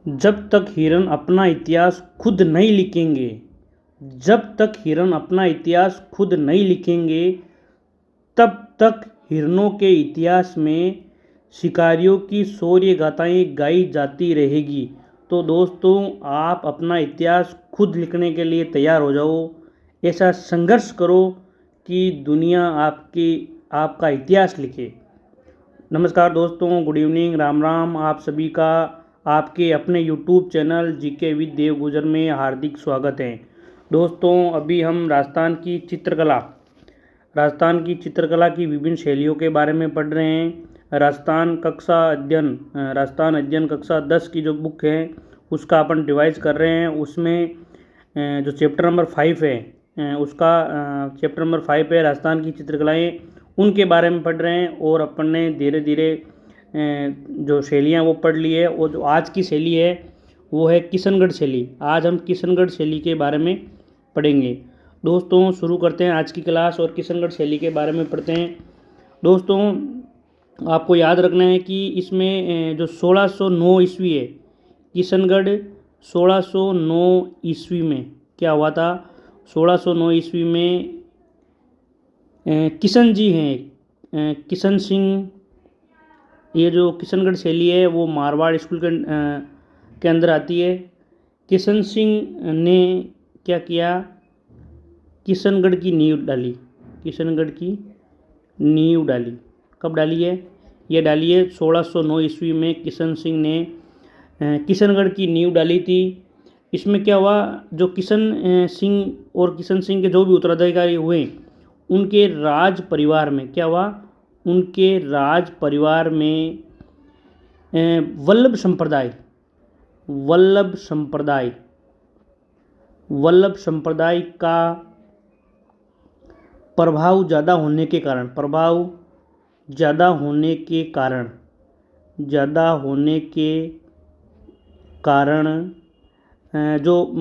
जब तक हिरन अपना इतिहास खुद नहीं लिखेंगे जब तक हिरन अपना इतिहास खुद नहीं लिखेंगे तब तक हिरनों के इतिहास में शिकारियों की शौर्य गाथाएँ गाई जाती रहेगी। तो दोस्तों, आप अपना इतिहास खुद लिखने के लिए तैयार हो जाओ। ऐसा संघर्ष करो कि दुनिया आपका इतिहास लिखे। नमस्कार दोस्तों, गुड इवनिंग, राम राम। आप सभी का आपके अपने यूट्यूब चैनल जीके विद देव गुजर में हार्दिक स्वागत है। दोस्तों, अभी हम राजस्थान की चित्रकला की विभिन्न शैलियों के बारे में पढ़ रहे हैं। राजस्थान अध्ययन कक्षा 10 की जो बुक है उसका अपन डिवाइस कर रहे हैं। उसमें जो चैप्टर नंबर 5 है उसका चैप्टर नंबर 5 है राजस्थान की चित्रकलाएँ, उनके बारे में पढ़ रहे हैं। और अपन ने धीरे धीरे जो शैलियाँ वो पढ़ ली है। और जो आज की शैली है वो है किशनगढ़ शैली। आज हम किशनगढ़ शैली के बारे में पढ़ेंगे। दोस्तों, शुरू करते हैं आज की क्लास और किशनगढ़ शैली के बारे में पढ़ते हैं। दोस्तों, आपको याद रखना है कि इसमें जो 1609 ईस्वी है, किशनगढ़ 1609 ईस्वी में क्या हुआ था। 1609 ईस्वी में किशन जी हैं, किशन सिंह। ये जो किशनगढ़ शैली है वो मारवाड़ स्कूल के अंदर आती है। किशन सिंह ने क्या किया, किशनगढ़ की नींव डाली। किशनगढ़ की नींव डाली। कब डाली है? ये डाली है 1609 ईस्वी में। किशन सिंह ने किशनगढ़ की नींव डाली थी। इसमें क्या हुआ, जो किशन सिंह और किशन सिंह के जो भी उत्तराधिकारी हुए, उनके राज परिवार में क्या हुआ, उनके राज परिवार में वल्लभ संप्रदाय का प्रभाव ज़्यादा होने के कारण जो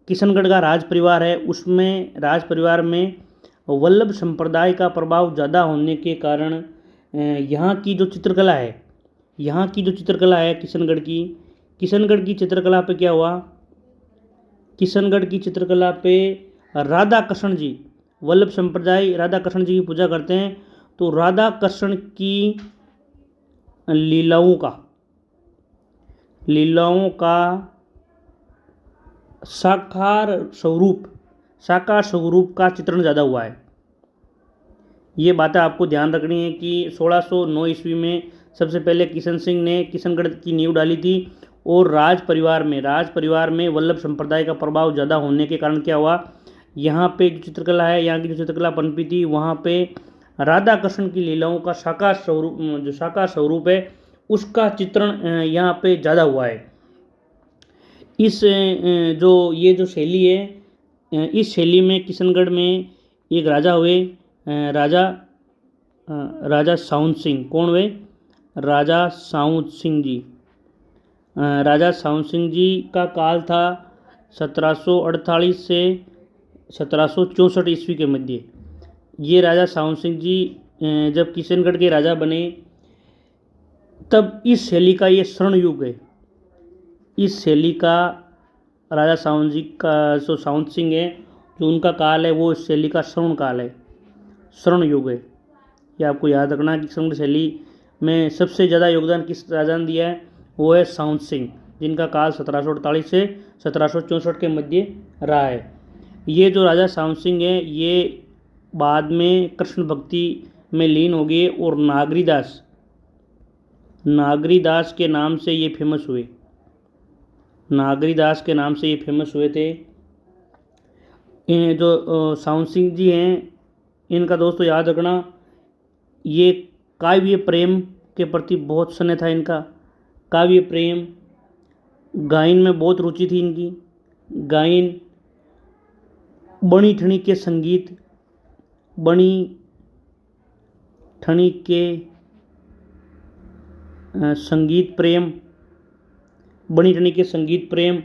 किशनगढ़ का राज परिवार है उसमें राज परिवार में वल्लभ संप्रदाय का प्रभाव ज़्यादा होने के कारण यहाँ की जो चित्रकला है किशनगढ़ की चित्रकला पे क्या हुआ, किशनगढ़ की चित्रकला पे राधा कृष्ण जी, वल्लभ संप्रदाय राधा कृष्ण जी की पूजा करते हैं। तो राधा कृष्ण की लीलाओं का साकार स्वरूप का चित्रण ज़्यादा हुआ है। ये बातें आपको ध्यान रखनी है कि 1609 ईस्वी में सबसे पहले किशन सिंह ने किशनगढ़ की नींव डाली थी। और राज परिवार में वल्लभ संप्रदाय का प्रभाव ज़्यादा होने के कारण क्या हुआ, यहाँ पे जो चित्रकला है, यहाँ की जो चित्रकला पनपी थी, वहाँ पे राधा कृष्ण की लीलाओं का साकार स्वरूप है उसका चित्रण यहाँ पे ज़्यादा हुआ है। ये जो शैली है, इस शैली में किशनगढ़ में एक राजा हुए, राजा साउंत सिंह। कौन हुए? राजा साउंत सिंह जी। राजा साउंत सिंह जी का काल था 1748 से 1764 ईस्वी के मध्य। ये राजा साउंत सिंह जी जब किशनगढ़ के राजा बने तब इस शैली का ये स्वर्ण युग है। इस शैली का राजा साउंत सिंह है, जो उनका काल है वो इस शैली का स्वर्ण युग है। ये आपको याद रखना कि किशनगढ़ शैली में सबसे ज़्यादा योगदान किस राजा ने दिया है, वो है साउंत सिंह, जिनका काल 1748 से 1764 के मध्य रहा है। ये जो राजा साउंत सिंह है ये बाद में कृष्ण भक्ति में लीन हो गए और नागरीदास के नाम से ये फेमस हुए थे। जो साउंत सिंह जी हैं, इनका दोस्तों याद रखना, ये काव्य प्रेम के प्रति बहुत स्नेह था इनका। काव्य प्रेम, गायन में बहुत रुचि थी इनकी। गायन, बनी ठनी के संगीत प्रेम।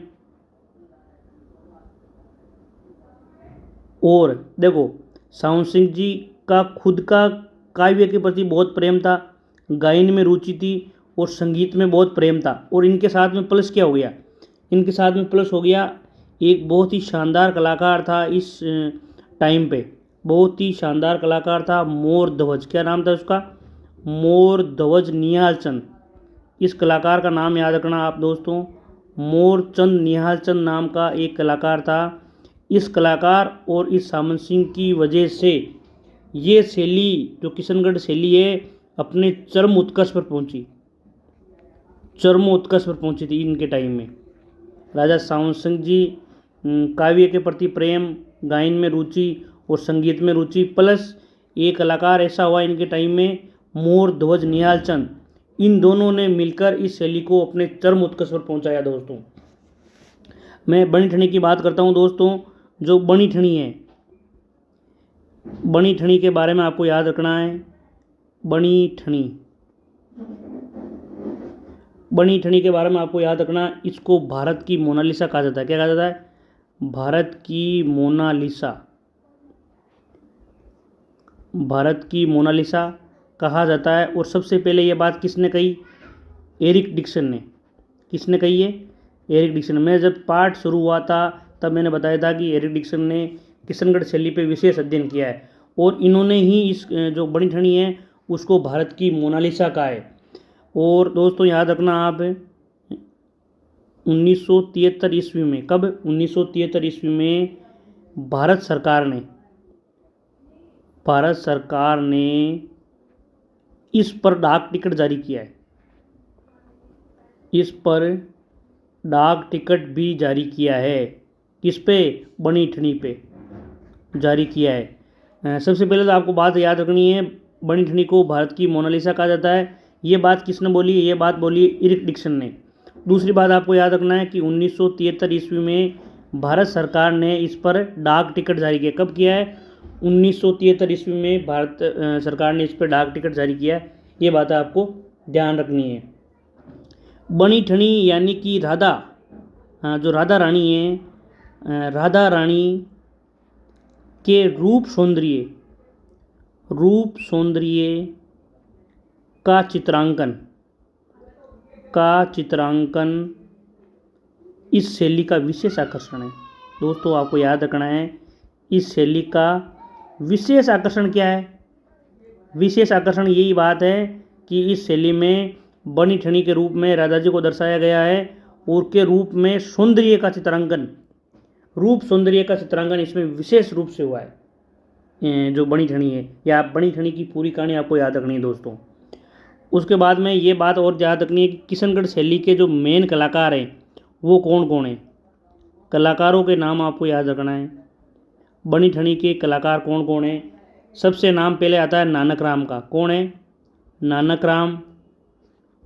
और देखो, साउंत सिंह जी का खुद का काव्य के प्रति बहुत प्रेम था, गायन में रुचि थी और संगीत में बहुत प्रेम था। और इनके साथ में प्लस क्या हो गया, इनके साथ में प्लस हो गया एक बहुत ही शानदार कलाकार था इस टाइम पे, बहुत ही शानदार कलाकार था मोर ध्वज। क्या नाम था उसका, मोर ध्वज निहालचंद। इस कलाकार का नाम याद रखना आप दोस्तों, मोरचंद निहालचंद नाम का एक कलाकार था। इस कलाकार और इस सामंत सिंह की वजह से ये शैली जो किशनगढ़ शैली है अपने चरम उत्कर्ष पर पहुंची, चरम उत्कर्ष पर पहुंची थी इनके टाइम में। राजा सामंत सिंह जी काव्य के प्रति प्रेम, गायन में रुचि और संगीत में रुचि, प्लस एक कलाकार ऐसा हुआ इनके टाइम में मोर ध्वज निहालचंद, इन दोनों ने मिलकर इस शैली को अपने चरम उत्कर्ष पर पहुंचाया दोस्तों। मैं बनी ठनी की बात करता हूं दोस्तों। जो बनी ठनी है, बनी ठनी के बारे में आपको याद रखना है। बनी ठनी, बनी ठनी के बारे में आपको याद रखना, इसको भारत की मोनालिसा कहा जाता है। क्या कहा जाता है, भारत की मोनालिसा, भारत की मोनालिसा कहा जाता है। और सबसे पहले ये बात किसने कही, एरिक डिक्सन ने। किसने कही है, एरिक डिक्सन। मैं जब पाठ शुरू हुआ था तब मैंने बताया था कि एरिक डिक्सन ने किशनगढ़ शैली पे विशेष अध्ययन किया है और इन्होंने ही इस जो बनी ठनी है उसको भारत की मोनालिसा कहा है। और दोस्तों याद रखना आप 1973 ईस्वी में, कब, 1973 ईस्वी में भारत सरकार ने इस पर डाक टिकट जारी किया है, इस पर डाक टिकट भी जारी किया है। किस पे, बनी ठनी पे जारी किया है। सबसे पहले तो आपको बात याद रखनी है, बनी ठनी को भारत की मोनालिसा कहा जाता है। ये बात किसने बोली, ये बात बोली एरिक डिक्सन ने। दूसरी बात आपको याद रखना है कि 1973 ईस्वी में भारत सरकार ने इस पर डाक टिकट जारी किया। कब किया है, 1973 ईस्वी में भारत सरकार ने इस पर डाक टिकट जारी किया। ये बात आपको ध्यान रखनी है। बनी ठनी यानी कि राधा, जो राधा रानी है, राधा रानी के रूप सौंदर्य का चित्रांकन इस शैली का विशेष आकर्षण है। दोस्तों आपको याद रखना है, इस शैली का विशेष आकर्षण क्या है, विशेष आकर्षण यही बात है कि इस शैली में बनी ठनी के रूप में राधा जी को दर्शाया गया है और के रूप में सौंदर्य का चित्रांकन, रूप सौंदर्य का चित्रांकन इसमें विशेष रूप से हुआ है जो बनी ठनी है। या बनी ठनी की पूरी कहानी आपको याद रखनी है दोस्तों। उसके बाद में ये बात और याद रखनी है कि किशनगढ़ शैली के जो मेन कलाकार हैं वो कौन कौन हैं, कलाकारों के नाम आपको याद रखना है। बनी ठनी के कलाकार कौन कौन हैं, सबसे नाम पहले आता है नानक राम का। कौन है, नानक राम।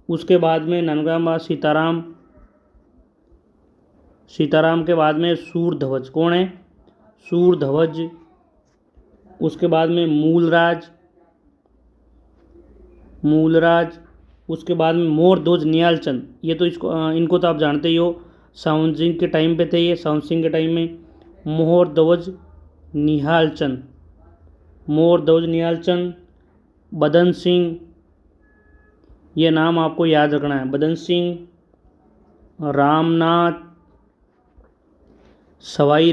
उसके बाद में नानक राम बाद सीताराम, सीताराम के बाद में सूरध्वज। कौन है, सूरध्वज। उसके बाद में मूलराज। उसके बाद में मोर ध्वज निहालचंद। ये तो इनको तो आप जानते ही हो, सावंत सिंह के टाइम पे थे ये, सावंत सिंह के टाइम में। मोर ध्वज निहालचंद, मोर ध्वज निहालचंद। बदन सिंह, ये नाम आपको याद रखना है, बदन सिंह। रामनाथ, सवाई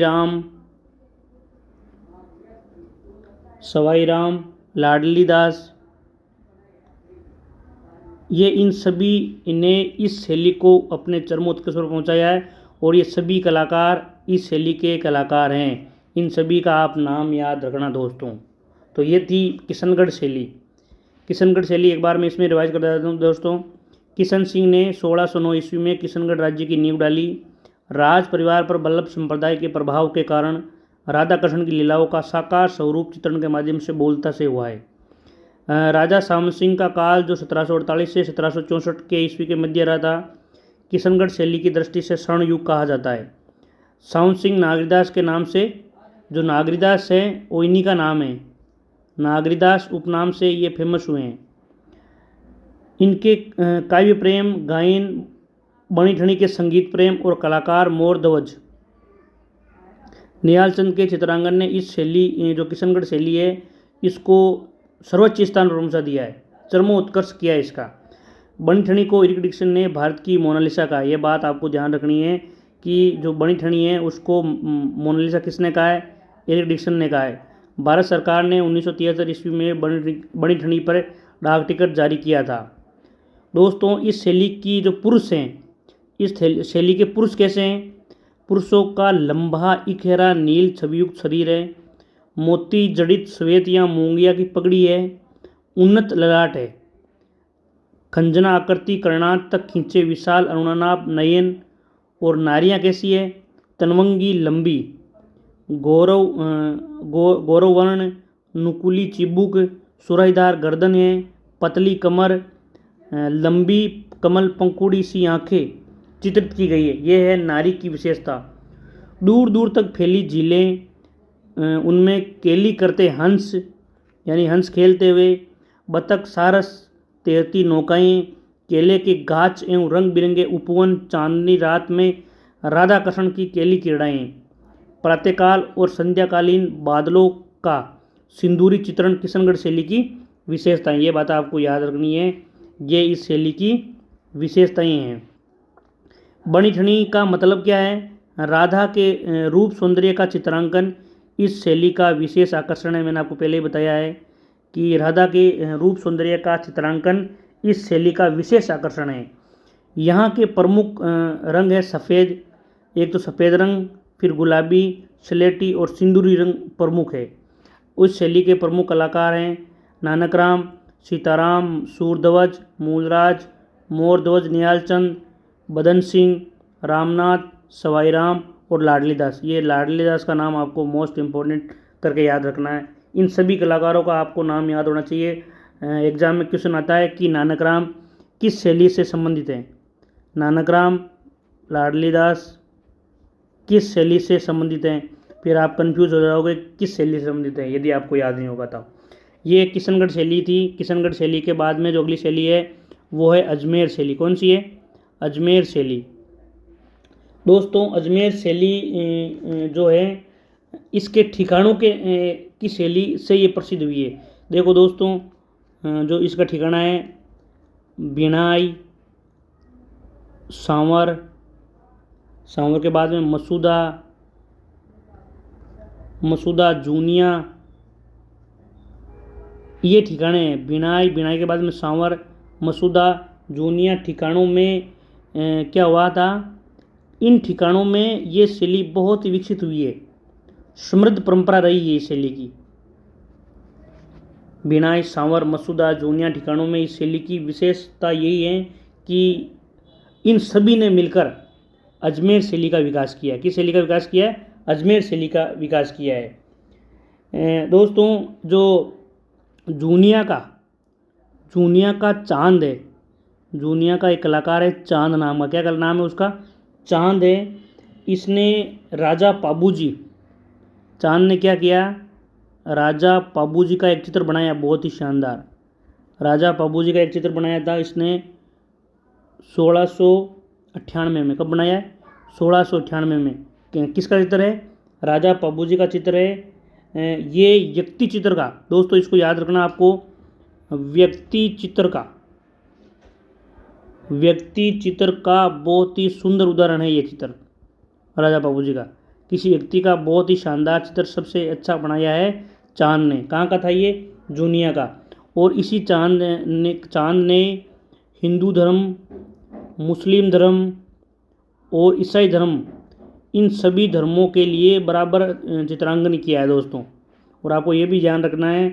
राम, लाडली दास। ये इन सभी ने इस शैली को अपने चरमोत्कर्ष पर पहुंचाया है और ये सभी कलाकार इस शैली के कलाकार हैं। इन सभी का आप नाम याद रखना दोस्तों। तो ये थी किशनगढ़ शैली। किशनगढ़ शैली एक बार मैं इसमें रिवाइज कर देता हूँ दोस्तों। किशन सिंह ने 1609 ईस्वी में किशनगढ़ राज्य की नींव डाली। राज परिवार पर वल्लभ संप्रदाय के प्रभाव के कारण राधा कृष्ण की लीलाओं का साकार स्वरूप चित्रण के माध्यम से बोलता से हुआ है। राजा सामंत सिंह का काल जो 1748 से 1764 के ईस्वी के मध्य रहा था, किशनगढ़ शैली की दृष्टि से स्वर्ण युग कहा जाता है। सामंत सिंह नागरीदास के नाम से, जो नागरीदास है वो इन्हीं का नाम है, नागरीदास उपनाम से ये फेमस हुए हैं। इनके काव्य प्रेम, गायन, बनी ठनी के संगीत प्रेम और कलाकार मोर ध्वज निहालचंद के चित्रांगन ने इस शैली, जो किशनगढ़ शैली है, इसको सर्वोच्च स्थान पर पहुंचा दिया है, चरमोत्कर्ष किया है इसका। बनी ठनी को एरिक डिक्सन ने भारत की मोनालिसा कहा। यह बात आपको ध्यान रखनी है कि जो बनी ठनी है उसको मोनालिसा किसने कहा है? एरिक डिक्सन ने कहा है। भारत सरकार ने 1973 ईस्वी में बनी ठनी पर डाक टिकट जारी किया था। दोस्तों इस शैली की जो पुरुष हैं, इस शैली के पुरुष कैसे हैं? पुरुषों का लंबा इकहरा नील छवियुक्त शरीर है, मोती जड़ित श्वेत या मूंगिया की पगड़ी है, उन्नत ललाट है, खंजना आकृति कर्णांत तक खींचे विशाल अरुणानाभ नयन। और नारियां कैसी है? तनवंगी लंबी, गौरवर्ण नुकुली चिबुक, सुराहीदार गर्दन है, पतली कमर, लंबी कमल पंखुड़ी सी आंखें चित्रित की गई है। यह है नारी की विशेषता। दूर दूर तक फैली झीलें, उनमें केली करते हंस यानी हंस खेलते हुए, बतख सारस तैरती नौकाएं, केले के गाछ एवं रंग बिरंगे उपवन, चांदनी रात में राधा कृष्ण की केली क्रीड़ाएं, प्रातःकाल और संध्याकालीन बादलों का सिंदूरी चित्रण किशनगढ़ शैली की विशेषताएं। ये बात आपको याद रखनी है, ये इस शैली की विशेषताएं हैं। बनी ठनी का मतलब क्या है? राधा के रूप सौंदर्य का चित्रांकन इस शैली का विशेष आकर्षण है। मैंने आपको पहले ही बताया है कि राधा के रूप सौंदर्य का चित्रांकन इस शैली का विशेष आकर्षण है। यहाँ के प्रमुख रंग है सफ़ेद, एक तो सफ़ेद रंग, फिर गुलाबी, स्लेटी और सिंदूरी रंग प्रमुख है। उस शैली के प्रमुख कलाकार हैं नानकराम, सीताराम, सूरध्वज, मूलराज, मोरध्वज, निहालचंद, बदन सिंह, रामनाथ, सवाईराम और लाडली दास। ये लाडली दास का नाम आपको मोस्ट इम्पोर्टेंट करके याद रखना है। इन सभी कलाकारों का आपको नाम याद होना चाहिए। एग्जाम में क्वेश्चन आता है कि नानकराम किस शैली से संबंधित हैं। नानकराम, लाडली दास किस शैली से संबंधित हैं? फिर आप कंफ्यूज हो जाओगे किस शैली से संबंधित है यदि आपको याद नहीं होगा तो। ये किशनगढ़ शैली थी। किशनगढ़ शैली के बाद में जो अगली शैली है वो है अजमेर शैली। कौन सी है? अजमेर शैली। दोस्तों अजमेर शैली जो है इसके ठिकानों के की शैली से ये प्रसिद्ध हुई है। देखो दोस्तों, जो इसका ठिकाना है बिनाई, सांवर, सांवर के बाद में मसूदा, जूनिया, ये ठिकाने हैं। बिनाई, बिनाई के बाद में सांवर, मसूदा, जूनिया ठिकानों में क्या हुआ था? इन ठिकानों में ये शैली बहुत ही विकसित हुई है, समृद्ध परंपरा रही है इस शैली की। बिनाई, सांवर, मसूदा, जूनिया ठिकानों में इस शैली की विशेषता यही है कि इन सभी ने मिलकर अजमेर शैली का विकास किया है। किस शैली का विकास किया है? अजमेर शैली का विकास किया है। दोस्तों जो जूनिया का चांद है, जूनिया का एक कलाकार है चांद नाम का। क्या नाम है उसका? चांद है। इसने राजा पाबूजी, चांद ने क्या किया? राजा पाबूजी का एक चित्र बनाया, बहुत ही शानदार। राजा पाबूजी का एक चित्र बनाया था इसने 1698 में। कब बनाया है? 1698 में। किसका चित्र है? राजा पाबूजी का चित्र है। ये व्यक्ति चित्र का, दोस्तों इसको याद रखना आपको, व्यक्ति चित्र का बहुत ही सुंदर उदाहरण है ये चित्र राजा बाबूजी का। किसी व्यक्ति का बहुत ही शानदार चित्र सबसे अच्छा बनाया है चांद ने। कहाँ का था ये? जूनिया का। और इसी चांद ने हिंदू धर्म, मुस्लिम धर्म और ईसाई धर्म, इन सभी धर्मों के लिए बराबर चित्रांकन किया है दोस्तों। और आपको ये भी ध्यान रखना है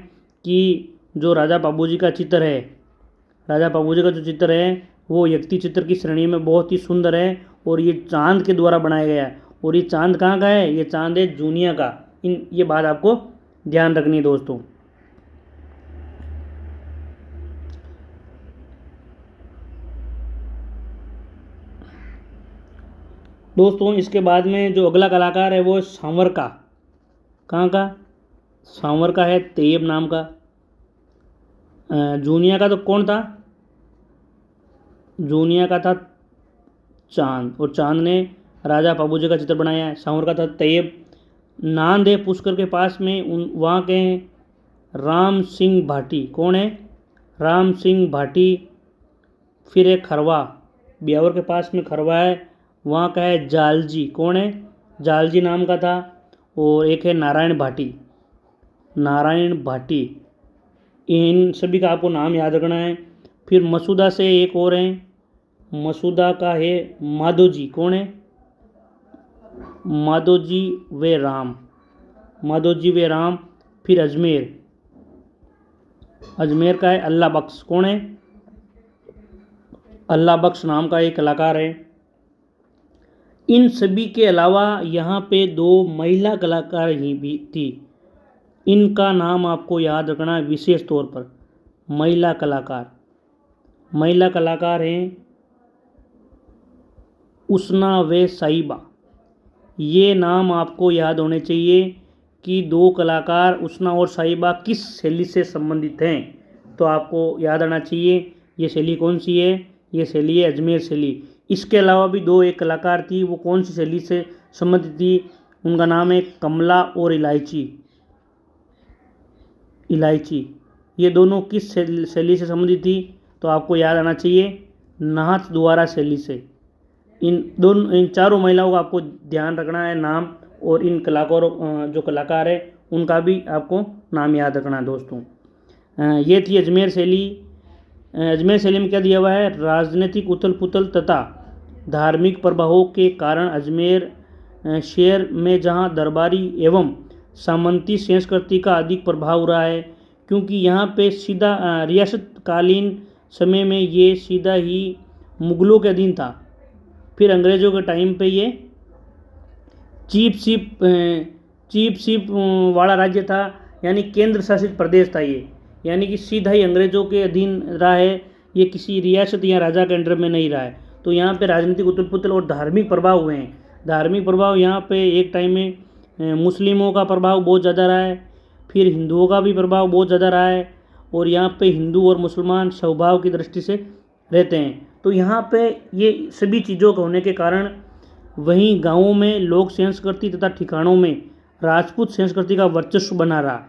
कि जो राजा बाबूजी का चित्र है, राजा बाबूजी का जो चित्र है वो व्यक्ति चित्र की श्रेणी में बहुत ही सुंदर है और ये चांद के द्वारा बनाया गया है। और ये चांद कहाँ का है? ये चांद है जूनिया का। ये बात आपको ध्यान रखनी है दोस्तों। दोस्तों इसके बाद में जो अगला कलाकार है वो सांवर का। कहाँ का? सांवर का है तैयब नाम का। जूनिया का तो कौन था? जूनिया का था चांद, और चांद ने राजा पाबूजी का चित्र बनाया है। सांवर का था तैयब। नांद है पुष्कर के पास में, वहाँ के हैं राम सिंह भाटी। कौन है? राम सिंह भाटी। फिर है खरवा, ब्यावर के पास में खरवा है, वहाँ का है जालजी। कौन है? जालजी नाम का था। और एक है नारायण भाटी, नारायण भाटी। इन सभी का आपको नाम याद रखना है। फिर मसूदा से एक और है, मसूदा का है माधोजी। कौन है? माधोजी वे राम, माधोजी वे राम। फिर अजमेर, अजमेर का है अल्लाह बख्श। कौन है? अल्लाह बख्श नाम का एक कलाकार है। इन सभी के अलावा यहाँ पे 2 महिला कलाकार ही भी थी, इनका नाम आपको याद रखना है विशेष तौर पर। महिला कलाकार, महिला कलाकार हैं उसना वे साहिबा। ये नाम आपको याद होने चाहिए कि 2 कलाकार उसना और साहिबा किस शैली से संबंधित हैं, तो आपको याद आना चाहिए। ये शैली कौन सी है? ये शैली है अजमेर शैली। इसके अलावा भी 2 एक कलाकार थी, वो कौन सी शैली से संबंधित थी? उनका नाम है कमला और इलायची, इलायची। ये दोनों किस शैली से संबंधित थी? तो आपको याद आना चाहिए नाथ द्वारा शैली से। इन चारों महिलाओं का आपको ध्यान रखना है नाम, और इन कलाकारों जो कलाकार है उनका भी आपको नाम याद रखना है दोस्तों। ये थी अजमेर शैली। अजमेर शैली में क्या दिया हुआ है? राजनीतिक उथल पुथल तथा धार्मिक प्रभावों के कारण अजमेर शहर में जहां दरबारी एवं सामंती संस्कृति का अधिक प्रभाव रहा है, क्योंकि यहाँ पे सीधा रियासतकालीन समय में ये सीधा ही मुगलों के अधीन था। फिर अंग्रेज़ों के टाइम पे ये चीप शिप वाला राज्य था, यानी केंद्र शासित प्रदेश था ये, यानी कि सीधा ही अंग्रेज़ों के अधीन रहा है, ये किसी रियासत या राजा के अंडर में नहीं रहा है। तो यहाँ पे राजनीतिक उथल पुथल और धार्मिक प्रभाव हुए हैं। धार्मिक प्रभाव यहाँ पे एक टाइम में मुस्लिमों का प्रभाव बहुत ज़्यादा रहा है, फिर हिंदुओं का भी प्रभाव बहुत ज़्यादा रहा है, और यहाँ पे हिंदू और मुसलमान स्वभाव की दृष्टि से रहते हैं। तो यहाँ पे ये सभी चीज़ों के होने के कारण वहीं गाँवों में लोक संस्कृति तथा ठिकानों में राजपूत संस्कृति का वर्चस्व बना रहा।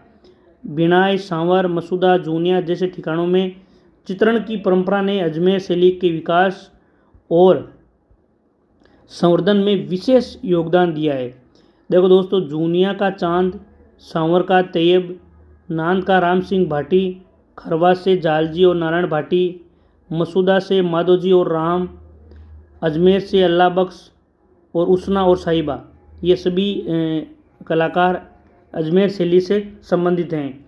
बिनाई, सांवर, मसूदा, जूनिया जैसे ठिकानों में चित्रण की परंपरा ने अजमेर शैली के विकास और संवर्धन में विशेष योगदान दिया है। देखो दोस्तों, जूनिया का चांद, सांवर का तैयब, नांद का राम सिंह भाटी, खरवा से जालजी और नारायण भाटी, मसूदा से माधोजी और राम, अजमेर से अल्लाह बख्श और उसना और साहिबा, ये सभी कलाकार अजमेर शैली से संबंधित हैं।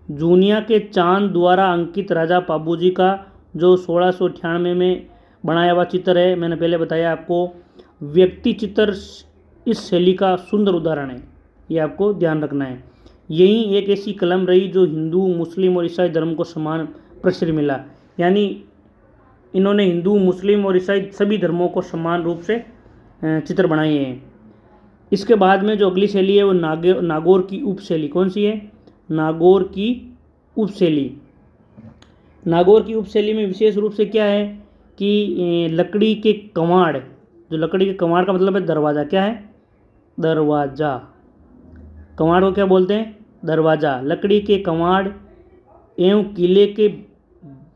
जूनिया के चांद द्वारा अंकित राजा पाबूजी का जो 1698 में बनाया हुआ चित्र है, मैंने पहले बताया आपको, व्यक्ति चित्र इस शैली का सुंदर उदाहरण है, ये आपको ध्यान रखना है। यही एक ऐसी कलम रही जो हिंदू, मुस्लिम और ईसाई धर्म को समान प्रचुर मिला, यानी इन्होंने हिंदू, मुस्लिम और ईसाई सभी धर्मों को समान रूप से चित्र बनाए हैं। इसके बाद में जो अगली शैली है वो नागौर की उपशैली। कौन सी है? नागौर की उपशैली। नागौर की उपशैली में विशेष रूप से क्या है कि लकड़ी के कमाड़, जो लकड़ी के कमाड़ का मतलब है दरवाज़ा। क्या है? दरवाज़ा। कमाड़ को क्या बोलते हैं? दरवाज़ा। लकड़ी के कमाड़ एवं किले के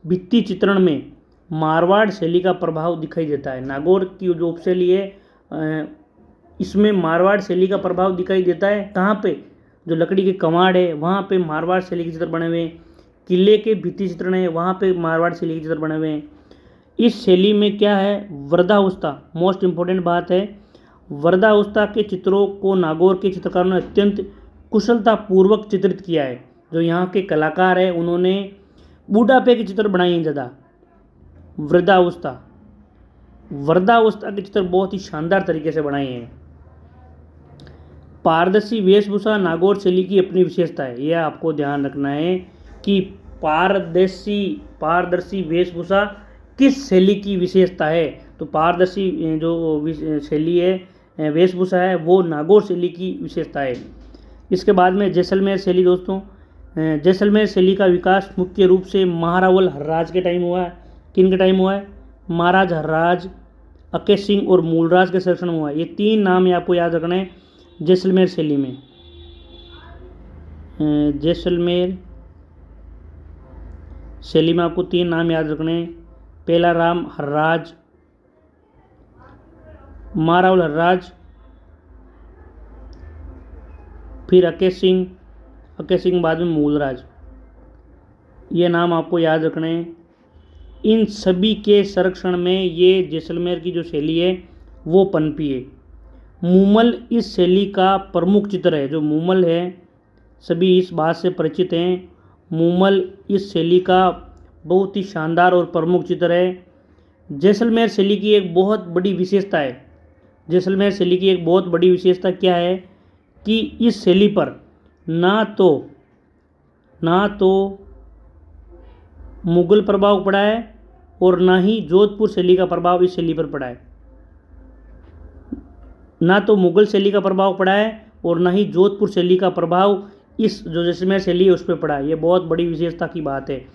भित्ति चित्रण में मारवाड़ शैली का प्रभाव दिखाई देता है। नागौर की जो उपशैली है इसमें मारवाड़ शैली का प्रभाव दिखाई देता है। कहाँ पे? जो लकड़ी के कमाड़ है वहाँ पे मारवाड़ शैली के चित्र बने हुए हैं। किले के भित्ति चित्रण है वहाँ पे मारवाड़ शैली के चित्र बने हुए हैं। इस शैली में क्या है? वृद्धावस्था मोस्ट इम्पोर्टेंट बात है। वृद्धावस्था के चित्रों को नागौर के चित्रकारों ने अत्यंत कुशलतापूर्वक चित्रित किया है। जो यहाँ के कलाकार है उन्होंने बूढ़ापे के चित्र बनाए हैं ज़्यादा। वृद्धावस्था के चित्र बहुत ही शानदार तरीके से बनाए हैं। पारदर्शी वेशभूषा नागौर शैली की अपनी विशेषता है, यह आपको ध्यान रखना है कि पारदर्शी वेशभूषा किस शैली की विशेषता है। तो पारदर्शी जो शैली है, वेशभूषा है, वो नागौर शैली की विशेषता है। इसके बाद में जैसलमेर शैली। दोस्तों, जैसलमेर शैली का विकास मुख्य रूप से महारावल हर्राज के टाइम हुआ है। किन के टाइम हुआ है? महाराज हर्राज, अक्के सिंह और मूलराज के शासन में हुआ है। ये 3 नाम आपको याद रखना है जैसलमेर शैली में। जैसलमेर शैली में आपको 3 नाम याद रखने हैं। पेलाराम हर्राज, मारावल हर्राज, फिर अके सिंह बाद में मूलराज। ये नाम आपको याद रखने हैं। इन सभी के संरक्षण में ये जैसलमेर की जो शैली है वो पनपी है। मूमल इस शैली का प्रमुख चित्र है। जो मूमल है, सभी इस बात से परिचित हैं, मूमल इस शैली का बहुत ही शानदार और प्रमुख चित्र है। जैसलमेर शैली की एक बहुत बड़ी विशेषता है। जैसलमेर शैली की एक बहुत बड़ी विशेषता क्या है कि इस शैली पर ना तो मुगल प्रभाव पड़ा है और ना ही जोधपुर शैली का प्रभाव इस शैली पर पड़ा है। ना तो मुगल शैली का प्रभाव पड़ा है और ना ही जोधपुर शैली का प्रभाव इस जो जैसलमेर शैली है उस पर पड़ा है। ये बहुत बड़ी विशेषता की बात है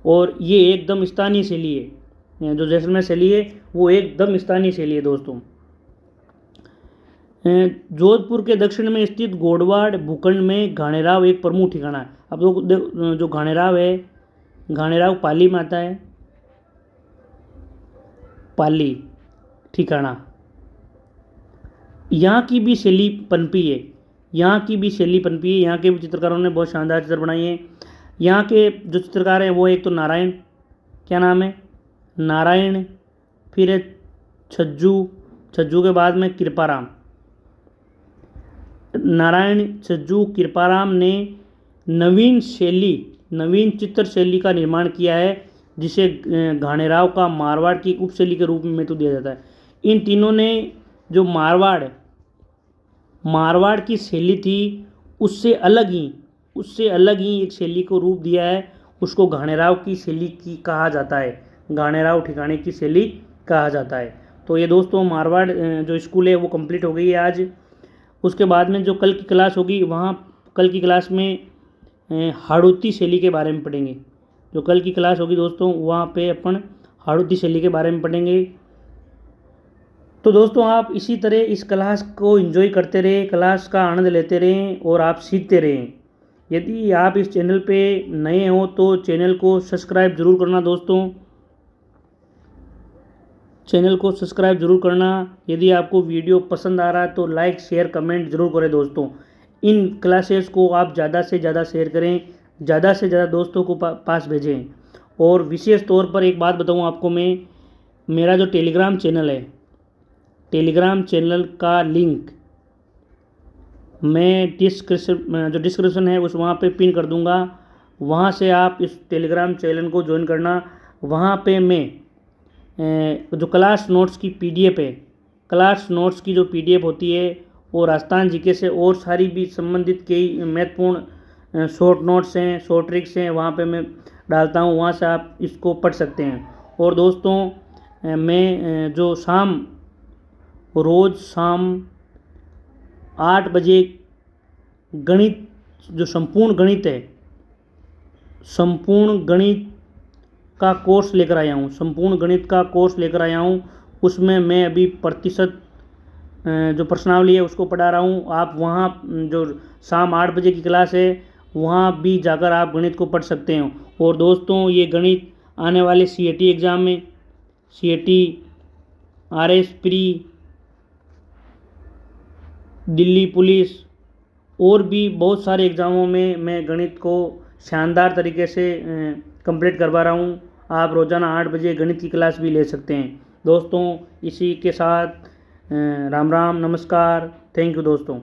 और ये एकदम स्थानीय शैली है। जो जैसलमेर शैली है वो एकदम स्थानीय शैली है दोस्तों। जोधपुर के दक्षिण में स्थित गोडवाड़ भूखंड में घाणेराव एक प्रमुख ठिकाना है। अब जो घाणेराव है, घाणेराव पाली में आता है, पाली ठिकाना। यहाँ की भी शैली पनपी है। यहाँ की भी चित्रकारों ने बहुत शानदार चित्र बनाए हैं। यहाँ के जो चित्रकार हैं वो एक तो नारायण, क्या नाम है, नारायण, फिर है छज्जू के बाद में कृपाराम। नारायण, छज्जू, कृपाराम ने नवीन चित्र शैली का निर्माण किया है जिसे घाणेराव का मारवाड़ की उपशैली के रूप में महत्व दिया जाता है। इन तीनों ने जो मारवाड़ की शैली थी उससे अलग ही एक शैली को रूप दिया है। उसको घाणेराव की शैली की कहा जाता है, घाणेराव ठिकाने की शैली कहा जाता है। तो ये दोस्तों मारवाड़ जो स्कूल है वो कंप्लीट हो गई है आज। उसके बाद में जो कल की क्लास होगी वहाँ कल की क्लास में हाड़ौती शैली के बारे में पढ़ेंगे। जो कल की क्लास होगी दोस्तों वहाँ पे अपन हाड़ौती शैली के बारे में पढ़ेंगे। तो दोस्तों आप इसी तरह इस क्लास को एंजॉय करते रहें, क्लास का आनंद लेते रहें और आप सीखते रहें। यदि आप इस चैनल पे नए हो तो चैनल को सब्सक्राइब जरूर करना दोस्तों, चैनल को सब्सक्राइब जरूर करना। यदि आपको वीडियो पसंद आ रहा है तो लाइक शेयर कमेंट जरूर करें दोस्तों। इन क्लासेस को आप ज़्यादा से ज़्यादा शेयर करें, ज़्यादा से ज़्यादा दोस्तों को पास भेजें। और विशेष तौर पर एक बात बताऊं आपको मैं, मेरा जो टेलीग्राम चैनल है, टेलीग्राम चैनल का लिंक मैं डिस्क्रिप्शन है उस वहाँ पे पिन कर दूँगा। वहाँ से आप इस टेलीग्राम चैनल को ज्वाइन करना। वहाँ पे मैं जो क्लास नोट्स की पीडीएफ है, क्लास नोट्स की जो पीडीएफ होती है वो राजस्थान जीके से और सारी भी संबंधित कई महत्वपूर्ण शॉर्ट नोट्स हैं, शॉर्ट ट्रिक्स हैं, वहाँ पे मैं डालता हूँ। वहाँ से आप इसको पढ़ सकते हैं। और दोस्तों मैं जो रोज़ शाम 8 बजे गणित, जो संपूर्ण गणित है, संपूर्ण गणित का कोर्स लेकर आया हूँ, संपूर्ण गणित का कोर्स लेकर आया हूँ। उसमें मैं अभी प्रतिशत जो प्रश्नावली है उसको पढ़ा रहा हूँ। आप वहाँ जो शाम 8 बजे की क्लास है वहाँ भी जाकर आप गणित को पढ़ सकते हैं। और दोस्तों ये गणित आने वाले CAT एग्ज़ाम में, CAT, RS pre, Delhi police और भी बहुत सारे एग्ज़ामों में मैं गणित को शानदार तरीके से कंप्लीट करवा रहा हूँ। आप रोज़ाना 8 बजे गणित की क्लास भी ले सकते हैं दोस्तों। इसी के साथ राम राम, नमस्कार, थैंक यू दोस्तों।